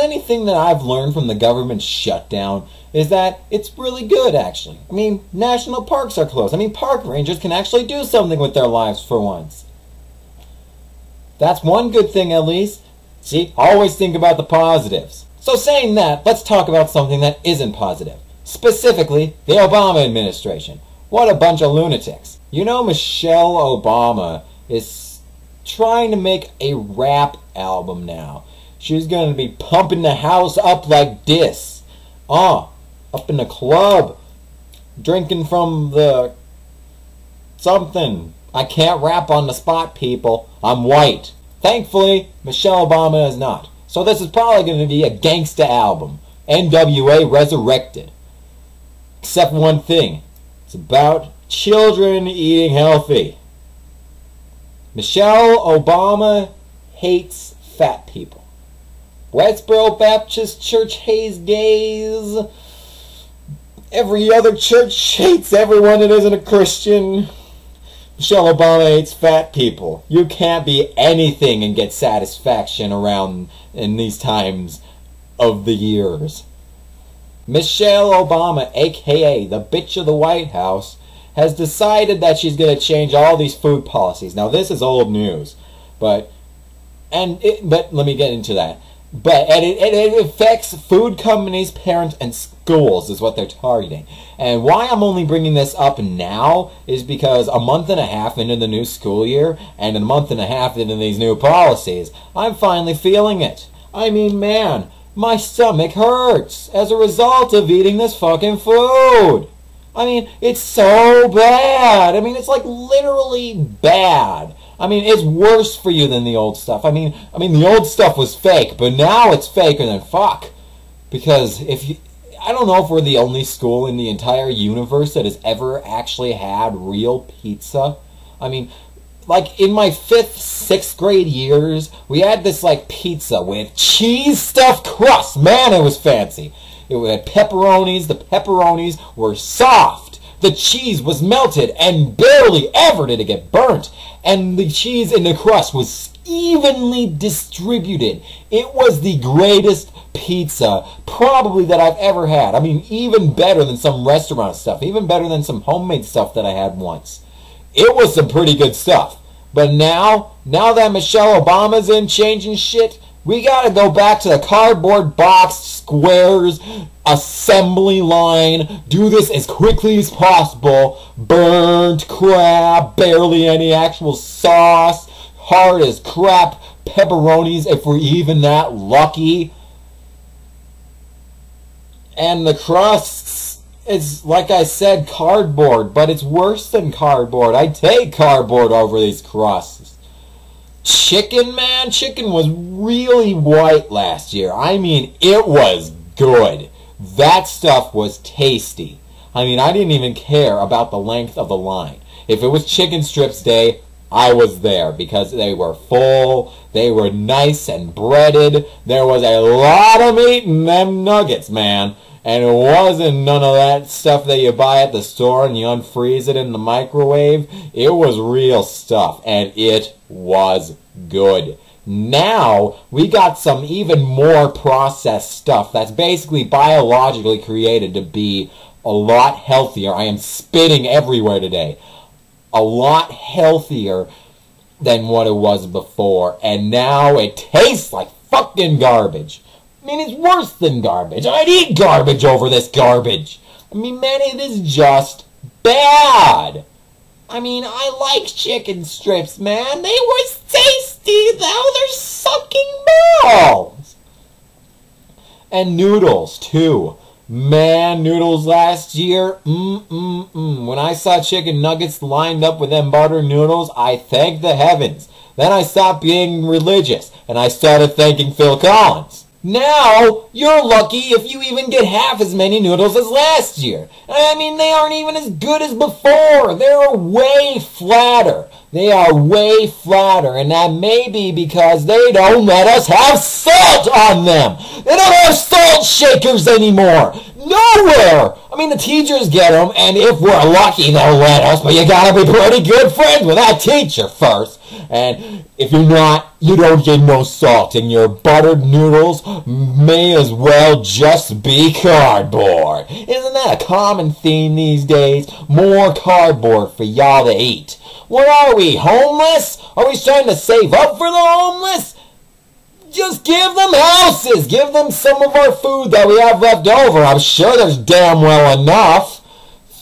anything that I've learned from the government shutdown is that it's really good, actually. I mean, national parks are closed. I mean, park rangers can actually do something with their lives for once. That's one good thing, at least. See, always think about the positives. So saying that, let's talk about something that isn't positive. Specifically, the Obama administration. What a bunch of lunatics. You know, Michelle Obama is trying to make a rap album now. She's going to be pumping the house up like this. Up in the club. Drinking from the something. I can't rap on the spot, people. I'm white. Thankfully, Michelle Obama is not. So this is probably going to be a gangsta album. NWA Resurrected. Except one thing. It's about children eating healthy. Michelle Obama hates fat people. Westboro Baptist Church hates gays. Every other church hates everyone that isn't a Christian. Michelle Obama hates fat people. You can't be anything and get satisfaction around in these times of the years. Michelle Obama, aka the bitch of the White House, has decided that she's going to change all these food policies. Now this is old news, but let me get into that. But it affects food companies, parents, and schools is what they're targeting. And why I'm only bringing this up now is because a month and a half into the new school year and a month and a half into these new policies, I'm finally feeling it. I mean, man, my stomach hurts as a result of eating this fucking food. I mean, it's so bad. I mean, it's like literally bad. I mean, it's worse for you than the old stuff. I mean, the old stuff was fake, but now it's faker than fuck. Because I don't know if we're the only school in the entire universe that has ever actually had real pizza. I mean, like in my 5th, 6th grade years, we had this like pizza with cheese stuffed crust. Man, it was fancy. It had pepperonis. The pepperonis were soft. The cheese was melted and barely ever did it get burnt. And the cheese in the crust was evenly distributed. It was the greatest pizza probably that I've ever had. I mean, even better than some restaurant stuff. Even better than some homemade stuff that I had once. It was some pretty good stuff. But now that Michelle Obama's in changing shit, we gotta go back to the cardboard box, squares, assembly line, do this as quickly as possible, burnt crap, barely any actual sauce, hard as crap, pepperonis if we're even that lucky. And the crusts, it's like I said, cardboard, but it's worse than cardboard. I'd take cardboard over these crusts. Chicken, man, chicken was really white last year. I mean, it was good. That stuff was tasty. I mean, I didn't even care about the length of the line. If it was chicken strips day, I was there because they were full, they were nice and breaded. There was a lot of meat in them nuggets, man. And it wasn't none of that stuff that you buy at the store and you unfreeze it in the microwave. It was real stuff, and it was good. Now, we got some even more processed stuff that's basically biologically created to be a lot healthier. I am spitting everywhere today. A lot healthier than what it was before. And now it tastes like fucking garbage. I mean, it's worse than garbage. I'd eat garbage over this garbage. I mean, man, it is just bad. I mean, I like chicken strips, man. They were tasty. Now they're sucking balls. And noodles, too. Man, noodles last year, When I saw chicken nuggets lined up with them butter noodles, I thanked the heavens. Then I stopped being religious, and I started thanking Phil Collins. Now, you're lucky if you even get half as many noodles as last year. I mean, they aren't even as good as before. They're way flatter. They are way flatter, and that may be because they don't let us have salt on them. They don't have salt shakers anymore. Nowhere. I mean, the teachers get them, and if we're lucky, they'll let us, but you gotta be pretty good friends with that teacher first. and if you're not, you don't get no salt, and your buttered noodles may as well just be cardboard. Isn't that a common theme these days? More cardboard for y'all to eat. What are we, homeless? Are we trying to save up for the homeless? Just give them houses. Give them some of our food that we have left over. I'm sure there's damn well enough.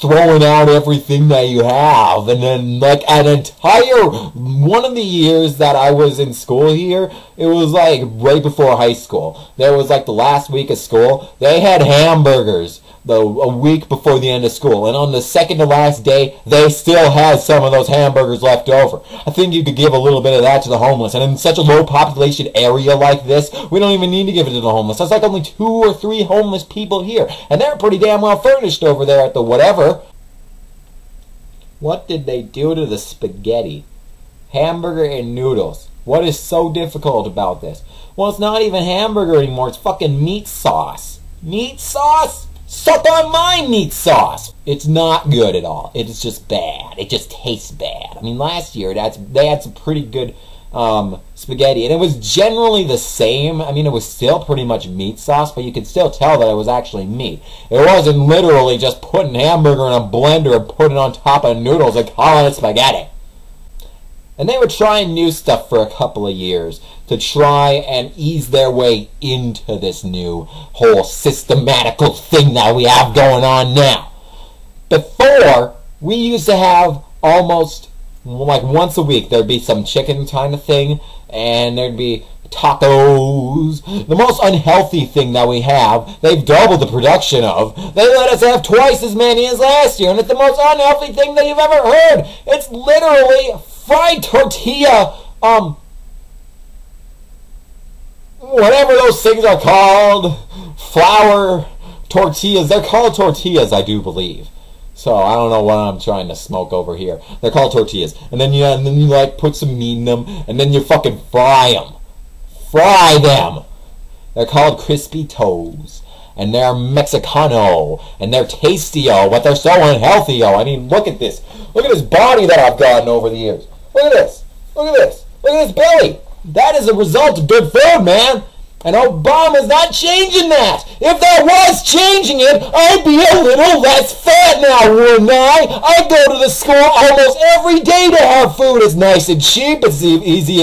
Throwing out everything that you have. And then, like, an entire, one of the years that I was in school here, it was like right before high school. There was like the last week of school. They had hamburgers a week before the end of school. And on the second to last day, they still had some of those hamburgers left over. I think you could give a little bit of that to the homeless. And in such a low population area like this, we don't even need to give it to the homeless. That's like only 2 or 3 homeless people here. And they're pretty damn well furnished over there at the whatever. What did they do to the spaghetti? Hamburger and noodles. What is so difficult about this? Well, it's not even hamburger anymore. It's fucking meat sauce. Meat sauce? Suck on my meat sauce. It's not good at all. It's just bad. It just tastes bad. I mean, last year they had some pretty good spaghetti, and it was generally the same. I mean, it was still pretty much meat sauce, but you could still tell that it was actually meat. It wasn't literally just putting hamburger in a blender and putting it on top of noodles and calling it spaghetti. And they were trying new stuff for a couple of years to try and ease their way into this new whole systematical thing that we have going on now. Before, we used to have almost, like once a week, there'd be some chicken kind of thing, and there'd be tacos. The most unhealthy thing that we have, they've doubled the production of. They let us have twice as many as last year, and it's the most unhealthy thing that you've ever heard. It's literally fried tortilla, whatever those things are called, flour tortillas. They're called tortillas, I do believe. So I don't know what I'm trying to smoke over here. They're called tortillas, and then you like put some meat in them, and then you fucking fry them. Fry them. They're called crispy toes, and they're Mexicano, and they're tasty-o, but they're so unhealthy-o. I mean, look at this. Look at this body that I've gotten over the years. Look at this. Look at this. Look at this belly. That is a result of good food, man. And Obama's not changing that. If that was changing it, I'd be a little less fat now, wouldn't I? I go to the school almost every day to have food. It's nice and cheap. It's easy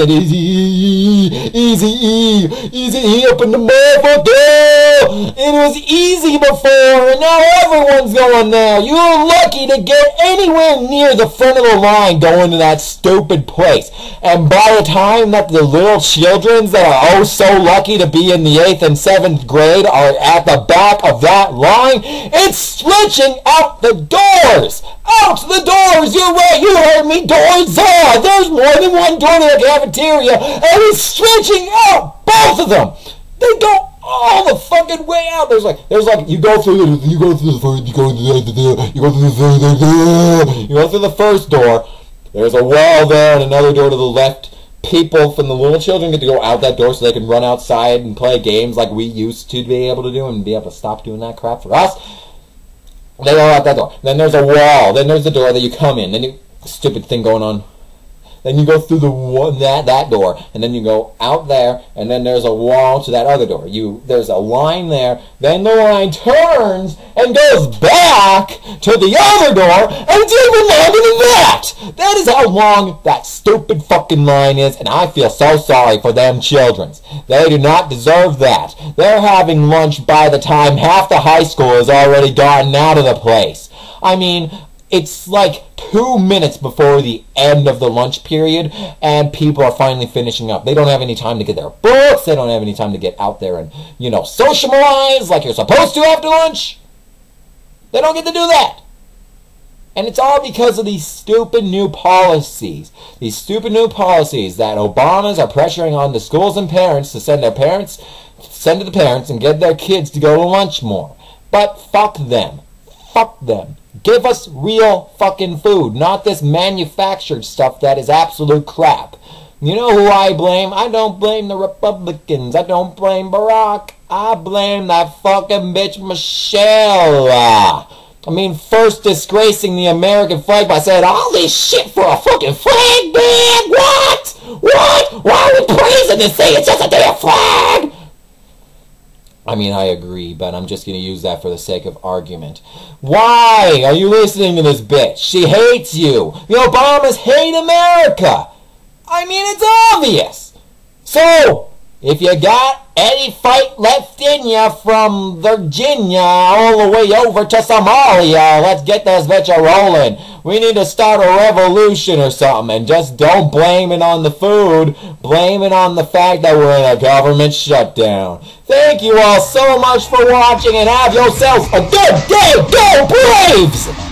up in the motherfucker. It was easy before, and now everyone's going there. You're lucky to get anywhere near the front of the line going to that stupid place. And by the time that the little children that are oh so lucky to be in the 8th and 7th grade are at the back of that line, it's stretching out the doors. Out the doors. You're right. You heard me. Doors are. There's more than one door to the cafeteria, and it's stretching out both of them. They go all the fucking way out. There's like you go through the first door. There's a wall there and another door to the left. People from the little children get to go out that door so they can run outside and play games like we used to be able to do and be able to stop doing that crap for us. They go out that door. Then there's a wall. Then there's the door that you come in. Then stupid thing going on. Then you go through that door, and then you go out there, and then there's a wall to that other door. There's a line there. Then the line turns and goes back to the other door, and it's even longer than that. That is how long that stupid fucking line is, and I feel so sorry for them children. They do not deserve that. They're having lunch by the time half the high school has already gotten out of the place. I mean, it's like 2 minutes before the end of the lunch period, and people are finally finishing up. They don't have any time to get their books. They don't have any time to get out there and, socialize like you're supposed to after lunch. They don't get to do that. And it's all because of these stupid new policies. These stupid new policies that Obamas are pressuring on the schools and parents to send to the parents and get their kids to go to lunch more. But fuck them. Fuck them. Give us real fucking food, not this manufactured stuff that is absolute crap. You know who I blame? I don't blame the Republicans. I don't blame Barack. I blame that fucking bitch Michelle. First disgracing the American flag by saying all this shit for a fucking flag, man. What? What? Why are we praising this thing? It's just a damn flag! I mean, I agree, but I'm just going to use that for the sake of argument. Why are you listening to this bitch? She hates you. The Obamas hate America. I mean, it's obvious. So, if you got any fight left in you from Virginia all the way over to Somalia, let's get this bitch rolling. We need to start a revolution or something, and just don't blame it on the food. Blame it on the fact that we're in a government shutdown. Thank you all so much for watching, and have yourselves a good day. Go Braves!